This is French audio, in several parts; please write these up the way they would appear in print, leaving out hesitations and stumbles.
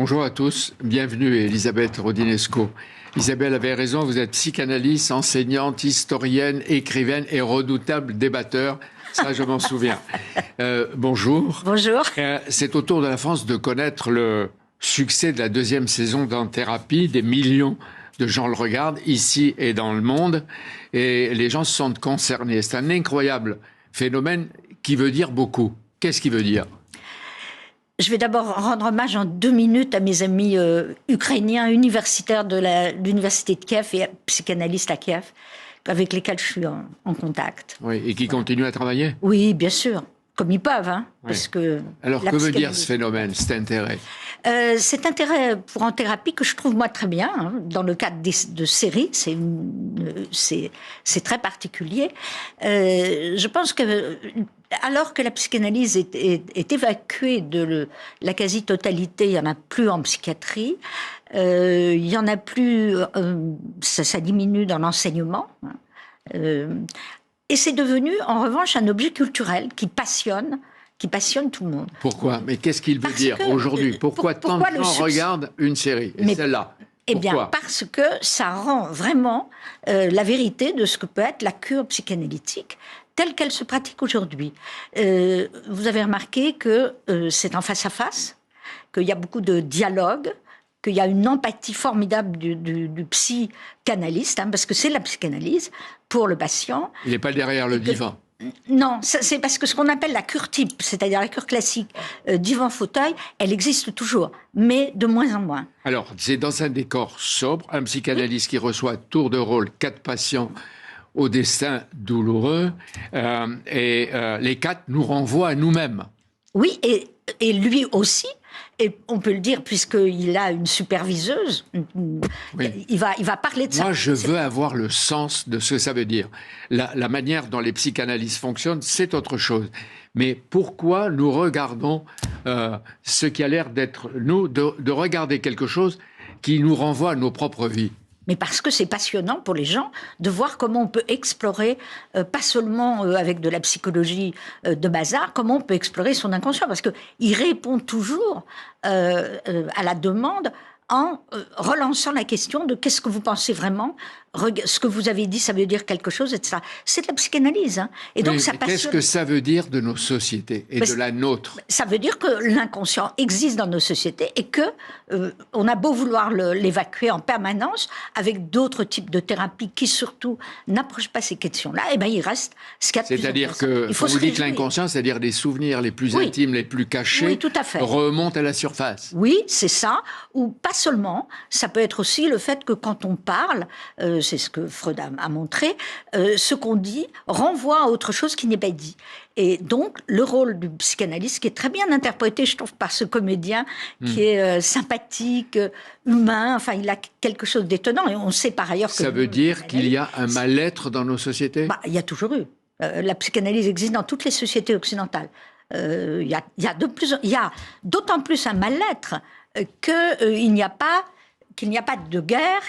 Bonjour à tous, bienvenue Elisabeth Rodinesco. Isabelle avait raison, vous êtes psychanalyste, enseignante, historienne, écrivaine et redoutable débatteur. Ça, je m'en souviens. Bonjour. Bonjour. C'est au tour de la France de connaître le succès de la deuxième saison d'En Thérapie. Des millions de gens le regardent, ici et dans le monde. Et les gens se sentent concernés. C'est un incroyable phénomène qui veut dire beaucoup. Qu'est-ce qui veut dire ? Je vais d'abord rendre hommage en 2 minutes à mes amis ukrainiens, universitaires de l'université de Kiev et psychanalystes à Kiev, avec lesquels je suis en contact. Oui, et qui continuent à travailler ? Oui, bien sûr, comme ils peuvent. Hein, oui. Parce que alors, que veut dire ce phénomène, cet intérêt ? Cet intérêt pour En Thérapie que je trouve moi très bien, hein, dans le cadre de séries, c'est très particulier. Je pense que alors que la psychanalyse est évacuée de la quasi-totalité, il n'y en a plus en psychiatrie, il n'y en a plus, ça diminue dans l'enseignement. Et c'est devenu, en revanche, un objet culturel qui passionne tout le monde. Pourquoi ? Mais qu'est-ce qu'il veut dire aujourd'hui ? Pourquoi tant de gens regardent une série ? Et celle-là ? Eh bien, parce que ça rend vraiment la vérité de ce que peut être la cure psychanalytique telle qu'elle se pratique aujourd'hui. Vous avez remarqué que c'est en face à face, qu'il y a beaucoup de dialogue, qu'il y a une empathie formidable du psychanalyste, hein, parce que c'est la psychanalyse pour le patient. Il n'est pas derrière le divan. Non, c'est parce que ce qu'on appelle la cure type, c'est-à-dire la cure classique, divan-fauteuil, elle existe toujours, mais de moins en moins. Alors, c'est dans un décor sobre, un psychanalyste qui reçoit tour de rôle 4 patients au destin douloureux, et les 4 nous renvoient à nous-mêmes. Oui, et lui aussi. Et on peut le dire, puisqu'il a une superviseuse, oui. il va parler de ça. Moi, je veux avoir le sens de ce que ça veut dire. La manière dont les psychanalystes fonctionnent, c'est autre chose. Mais pourquoi nous regardons ce qui a l'air d'être nous, de regarder quelque chose qui nous renvoie à nos propres vies ? Mais parce que c'est passionnant pour les gens de voir comment on peut explorer, pas seulement avec de la psychologie de bazar, comment on peut explorer son inconscient. Parce qu'il répond toujours à la demande en relançant la question de qu'est-ce que vous pensez vraiment, ce que vous avez dit, ça veut dire quelque chose, etc. C'est de la psychanalyse. Hein. Et donc, ça passionne. Qu'est-ce que ça veut dire de nos sociétés et de la nôtre ? Ça veut dire que l'inconscient existe dans nos sociétés et que on a beau vouloir l'évacuer en permanence avec d'autres types de thérapies qui surtout n'approchent pas ces questions-là, et ben il reste ce qu'il y a de plus C'est-à-dire que, quand vous dites l'inconscient, c'est-à-dire les souvenirs les plus intimes, les plus cachés, oui, tout à fait. Remontent à la surface. Oui, c'est ça. Ou pas seulement. Ça peut être aussi le fait que quand on parle, c'est ce que Freud a montré, ce qu'on dit renvoie à autre chose qui n'est pas dit. Et donc, le rôle du psychanalyste, qui est très bien interprété, je trouve, par ce comédien, qui est sympathique, humain, enfin, il a quelque chose d'étonnant. Et on sait par ailleurs que... Ça veut dire qu'il y a un mal-être dans nos sociétés ? Il y a toujours eu. La psychanalyse existe dans toutes les sociétés occidentales. Il y a d'autant plus un mal-être qu'il n'y a pas de guerre,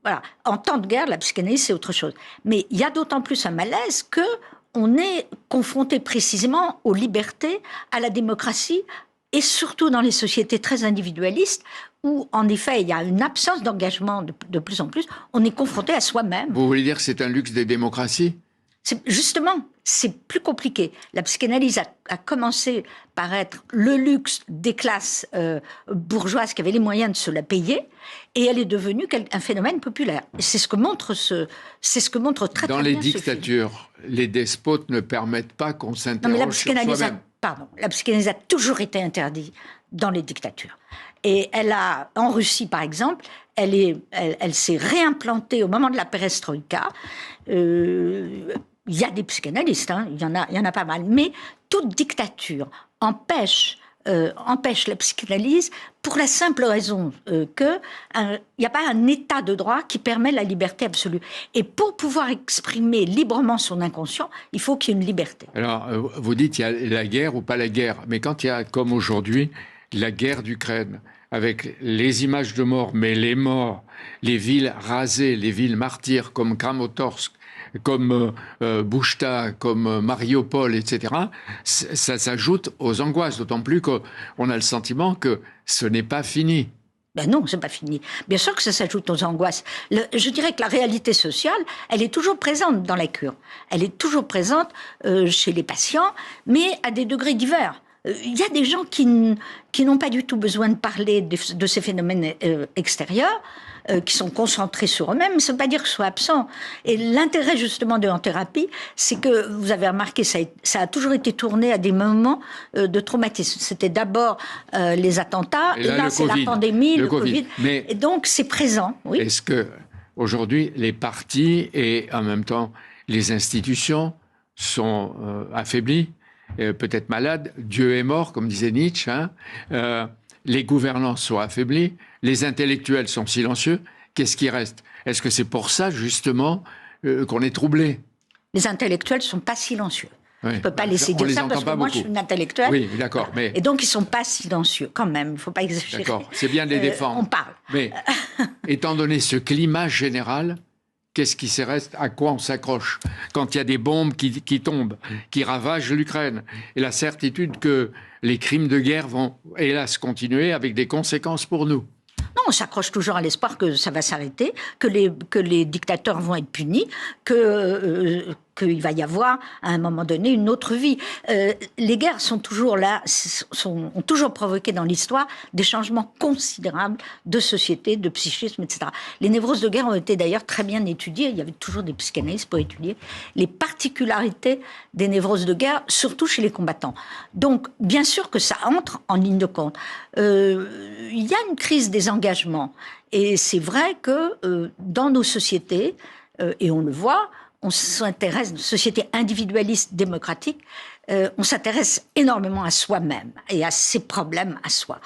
voilà. En temps de guerre, la psychanalyse, c'est autre chose. Mais il y a d'autant plus un malaise qu'on est confronté précisément aux libertés, à la démocratie, et surtout dans les sociétés très individualistes, où, en effet, il y a une absence d'engagement de plus en plus, on est confronté à soi-même. Vous voulez dire que c'est un luxe des démocraties ? Justement, c'est plus compliqué. La psychanalyse a commencé par être le luxe des classes bourgeoises qui avaient les moyens de se la payer, et elle est devenue un phénomène populaire. C'est ce que montre très bien. Dans les dictatures, les despotes ne permettent pas qu'on s'interroge sur soi-même. La psychanalyse a toujours été interdite dans les dictatures. Et en Russie, par exemple, elle s'est réimplantée au moment de la perestroïka. Il y a des psychanalystes, hein, il y en a pas mal. Mais toute dictature empêche la psychanalyse pour la simple raison qu'il n'y a pas un état de droit qui permet la liberté absolue. Et pour pouvoir exprimer librement son inconscient, il faut qu'il y ait une liberté. Alors, vous dites il y a la guerre ou pas la guerre, mais quand il y a, comme aujourd'hui, la guerre d'Ukraine, avec les images de morts, mais les morts, les villes rasées, les villes martyrs comme Kramatorsk, comme Bouchta, comme Mariupol, etc., ça s'ajoute aux angoisses, d'autant plus qu'on a le sentiment que ce n'est pas fini. Ben non, c'est pas fini. Bien sûr que ça s'ajoute aux angoisses. Je dirais que la réalité sociale, elle est toujours présente dans la cure. Elle est toujours présente chez les patients, mais à des degrés divers. Il y a des gens qui n'ont pas du tout besoin de parler de ces phénomènes extérieurs, qui sont concentrés sur eux-mêmes, mais ça ne veut pas dire qu'ils soient absents. Et l'intérêt justement de l'en-thérapie, c'est que, vous avez remarqué, ça a toujours été tourné à des moments de traumatisme. C'était d'abord les attentats, et là c'est la pandémie, le Covid. Mais et donc c'est présent. Oui. Est-ce que aujourd'hui les partis et en même temps les institutions sont affaiblies, peut-être malades? Dieu est mort, comme disait Nietzsche. Les gouvernants sont affaiblis, les intellectuels sont silencieux. Qu'est-ce qui reste? Est-ce que c'est pour ça, justement, qu'on est troublé? Les intellectuels ne sont pas silencieux. Oui. Je ne peux pas laisser dire ça parce que moi, je suis une intellectuelle. Oui, d'accord. Mais... Et donc, ils ne sont pas silencieux, quand même. Il ne faut pas exagérer. D'accord, c'est bien de les défendre. On parle. Mais, étant donné ce climat général, qu'est-ce qui se reste? À quoi on s'accroche quand il y a des bombes qui tombent, qui ravagent l'Ukraine? Et la certitude que les crimes de guerre vont, hélas, continuer avec des conséquences pour nous. Non, on s'accroche toujours à l'espoir que ça va s'arrêter, que les dictateurs vont être punis, qu'il va y avoir, à un moment donné, une autre vie. Les guerres sont toujours là, ont toujours provoqué dans l'histoire des changements considérables de société, de psychisme, etc. Les névroses de guerre ont été d'ailleurs très bien étudiées. Il y avait toujours des psychanalystes pour étudier les particularités des névroses de guerre, surtout chez les combattants. Donc, bien sûr que ça entre en ligne de compte. Il y a une crise des engagements. Et c'est vrai que dans nos sociétés, et on le voit, on s'intéresse, une société individualiste démocratique, on s'intéresse énormément à soi-même et à ses problèmes à soi.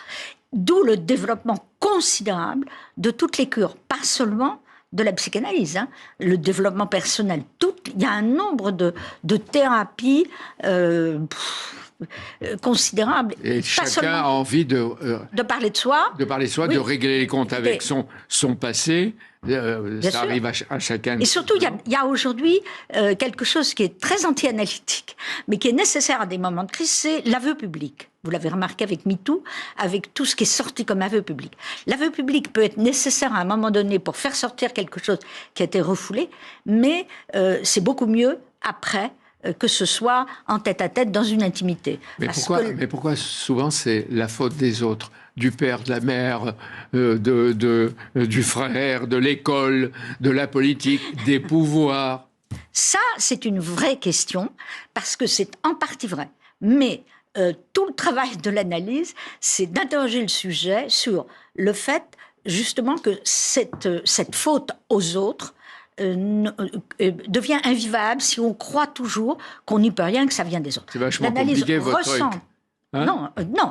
D'où le développement considérable de toutes les cures, pas seulement de la psychanalyse, le développement personnel. Il y a un nombre de thérapies considérable. Et chacun a envie de parler de soi. De parler de soi, oui. De régler les comptes avec son passé. Ça arrive à chacun. Et surtout, il y a aujourd'hui quelque chose qui est très anti-analytique, mais qui est nécessaire à des moments de crise, c'est l'aveu public. Vous l'avez remarqué avec MeToo, avec tout ce qui est sorti comme aveu public. L'aveu public peut être nécessaire à un moment donné pour faire sortir quelque chose qui a été refoulé, mais c'est beaucoup mieux après que ce soit en tête-à-tête dans une intimité. Mais pourquoi souvent c'est la faute des autres? Du père, de la mère, du frère, de l'école, de la politique, des pouvoirs? Ça, c'est une vraie question, parce que c'est en partie vrai. Mais tout le travail de l'analyse, c'est d'interroger le sujet sur le fait, justement, que cette faute aux autres devient invivable si on croit toujours qu'on n'y peut rien, que ça vient des autres. C'est vachement compliqué, votre truc. Non,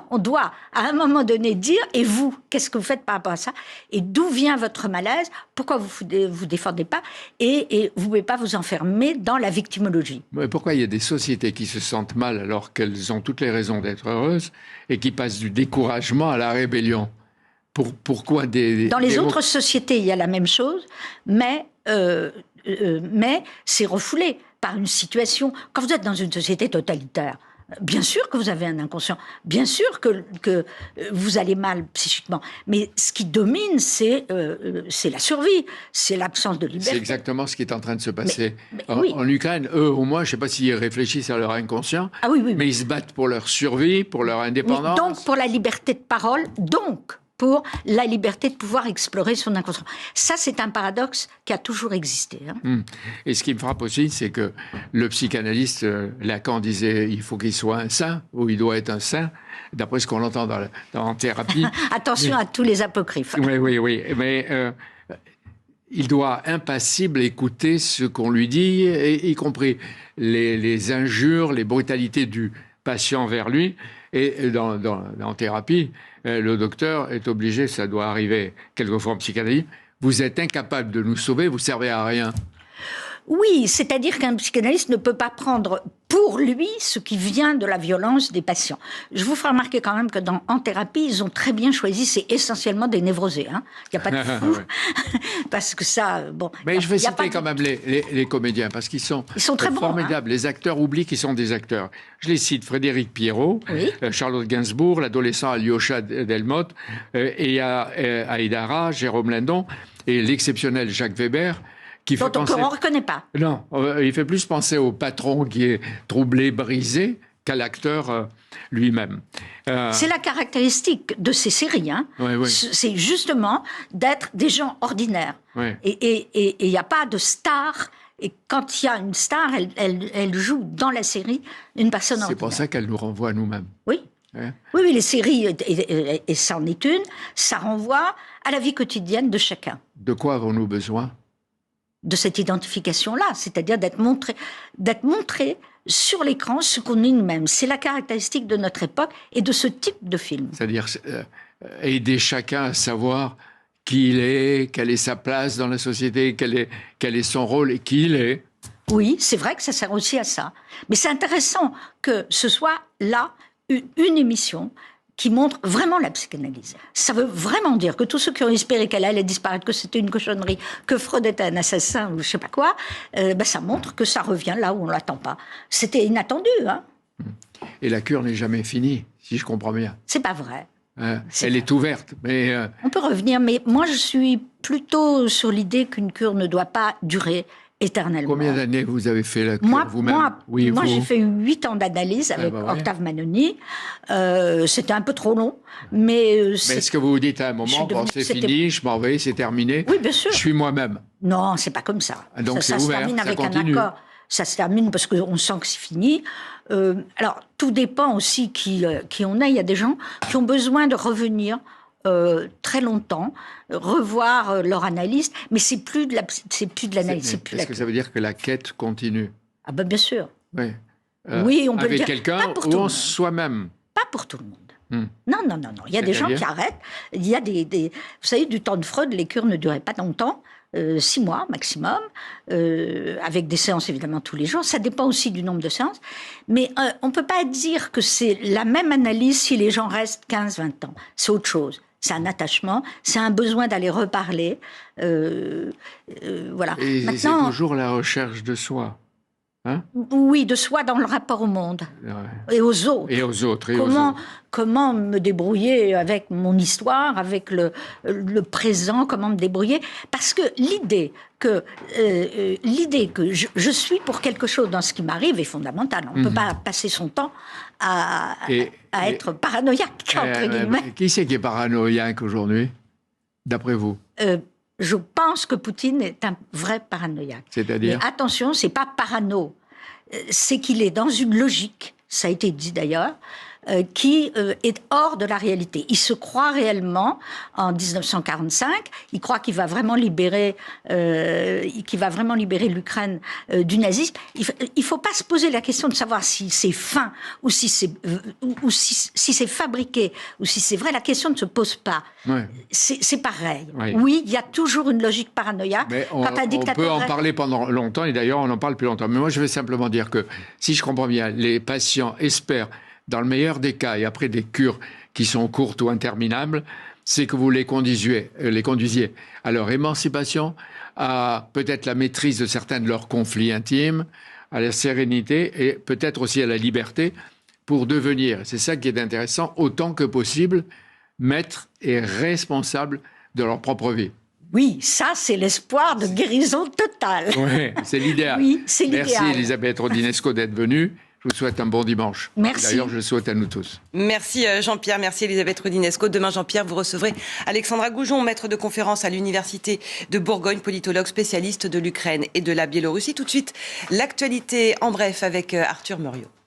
on doit à un moment donné dire, et vous, qu'est-ce que vous faites par rapport à ça? Et d'où vient votre malaise? Pourquoi vous défendez pas? Et vous ne pouvez pas vous enfermer dans la victimologie. Mais pourquoi il y a des sociétés qui se sentent mal alors qu'elles ont toutes les raisons d'être heureuses et qui passent du découragement à la rébellion? Pourquoi Dans les autres sociétés, il y a la même chose, mais c'est refoulé par une situation. Quand vous êtes dans une société totalitaire, bien sûr que vous avez un inconscient, bien sûr que vous allez mal psychiquement, mais ce qui domine, c'est la survie, c'est l'absence de liberté. C'est exactement ce qui est en train de se passer en Ukraine. Eux, au moins, je ne sais pas s'ils réfléchissent à leur inconscient, mais ils se battent pour leur survie, pour leur indépendance. Donc pour la liberté de parole, donc pour la liberté de pouvoir explorer son inconscient. Ça, c'est un paradoxe qui a toujours existé. Et ce qui me frappe aussi, c'est que le psychanalyste, Lacan disait il faut qu'il soit un saint, ou il doit être un saint, d'après ce qu'on entend dans thérapie. Attention à tous les apocryphes. Oui, mais il doit impassible écouter ce qu'on lui dit, y compris les injures, les brutalités du patient vers lui. Et en thérapie, le docteur est obligé, ça doit arriver quelquefois en psychanalyse, vous êtes incapable de nous sauver, vous ne servez à rien. Oui, c'est-à-dire qu'un psychanalyste ne peut pas prendre pour lui ce qui vient de la violence des patients. Je vous ferai remarquer quand même que En thérapie, ils ont très bien choisi, c'est essentiellement des névrosés. Il n'y a pas de fou, parce que ça, bon... Mais je vais citer quand même les comédiens, parce qu'ils sont très bons, formidables. Les acteurs oublient qu'ils sont des acteurs. Je les cite, Frédéric Pierrot, Charlotte Gainsbourg, l'adolescent Alyosha Delmotte, et Aïdara, Jérôme Lindon, et l'exceptionnel Jacques Weber, qui fait penser... on ne reconnaît pas. Non, il fait plus penser au patron qui est troublé, brisé, qu'à l'acteur lui-même. C'est la caractéristique de ces séries. C'est justement d'être des gens ordinaires. Et il n'y a pas de star. Et quand il y a une star, elle joue dans la série une personne ordinaire. C'est pour ça qu'elle nous renvoie à nous-mêmes. Oui. Oui, les séries, et ça en est une, ça renvoie à la vie quotidienne de chacun. De quoi avons-nous besoin ? De cette identification-là, c'est-à-dire d'être montré sur l'écran ce qu'on est nous-mêmes. C'est la caractéristique de notre époque et de ce type de film. C'est-à-dire aider chacun à savoir qui il est, quelle est sa place dans la société, quel est son rôle et qui il est. Oui, c'est vrai que ça sert aussi à ça. Mais c'est intéressant que ce soit là une émission qui montre vraiment la psychanalyse. Ça veut vraiment dire que tous ceux qui ont espéré qu'elle allait disparaître, que c'était une cochonnerie, que Freud était un assassin ou je sais pas quoi, ça montre que ça revient là où on l'attend pas. C'était inattendu, hein. Et la cure n'est jamais finie, si je comprends bien. C'est pas vrai. Elle est ouverte, mais... On peut revenir, mais moi je suis plutôt sur l'idée qu'une cure ne doit pas durer éternellement. Combien d'années vous avez fait la cure vous-même? Moi j'ai fait 8 ans d'analyse avec Octave Manoni. C'était un peu trop long, mais est-ce que vous vous dites à un moment, c'est fini, je m'en vais, c'est terminé? Oui, bien sûr. Je suis moi-même. Non, c'est pas comme ça. Donc ça c'est se ouvert, termine ça avec continue. un accord. Ça se termine parce qu'on sent que c'est fini. Alors, tout dépend aussi qui on est. Il y a des gens qui ont besoin de revenir très longtemps, revoir leur analyse, mais c'est plus de l'analyse. Est-ce que ça veut dire que la quête continue? Ah ben bien sûr. Oui, oui, on peut le avec dire. quelqu'un ou soi-même? Pas pour tout le monde. Non. Il y a des gens qui arrêtent. Il y a vous savez, du temps de Freud, les cures ne duraient pas longtemps. 6 mois maximum, avec des séances évidemment tous les jours. Ça dépend aussi du nombre de séances. Mais on ne peut pas dire que c'est la même analyse si les gens restent 15-20 ans. C'est autre chose. C'est un attachement, c'est un besoin d'aller reparler. Voilà. Et maintenant, c'est toujours la recherche de soi. Hein? Oui, de soi dans le rapport au monde et aux autres. Et aux autres. Comment me débrouiller avec mon histoire, avec le présent, comment me débrouiller. Parce que l'idée que je suis pour quelque chose dans ce qui m'arrive est fondamentale. On ne peut pas passer son temps à être paranoïaque, entre guillemets. Qui c'est qui est paranoïaque aujourd'hui, d'après vous? Je pense que Poutine est un vrai paranoïaque. C'est-à-dire? Mais attention, c'est pas parano. C'est qu'il est dans une logique, ça a été dit d'ailleurs, qui est hors de la réalité. Il se croit réellement, en 1945, il croit qu'il va vraiment libérer l'Ukraine du nazisme. Il ne faut pas se poser la question de savoir si c'est fin ou si c'est fabriqué ou si c'est vrai. La question ne se pose pas. Ouais. C'est pareil. Oui, il y a toujours une logique paranoïaque. Mais on peut en parler pendant longtemps, et d'ailleurs on en parle plus longtemps. Mais moi je vais simplement dire que, si je comprends bien, les patients espèrent, dans le meilleur des cas, et après des cures qui sont courtes ou interminables, c'est que vous les conduisiez à leur émancipation, à peut-être la maîtrise de certains de leurs conflits intimes, à la sérénité et peut-être aussi à la liberté pour devenir, c'est ça qui est intéressant, autant que possible, maîtres et responsables de leur propre vie. Oui, ça, c'est l'espoir de guérison totale. Oui, c'est l'idéal. Oui, c'est l'idéal. Merci Elisabeth Rodinesco d'être venue. Je vous souhaite un bon dimanche. Merci. D'ailleurs, je le souhaite à nous tous. Merci Jean-Pierre, merci Elisabeth Rodinesco. Demain, Jean-Pierre, vous recevrez Alexandra Goujon, maître de conférence à l'Université de Bourgogne, politologue spécialiste de l'Ukraine et de la Biélorussie. Tout de suite, l'actualité en bref avec Arthur Muriot.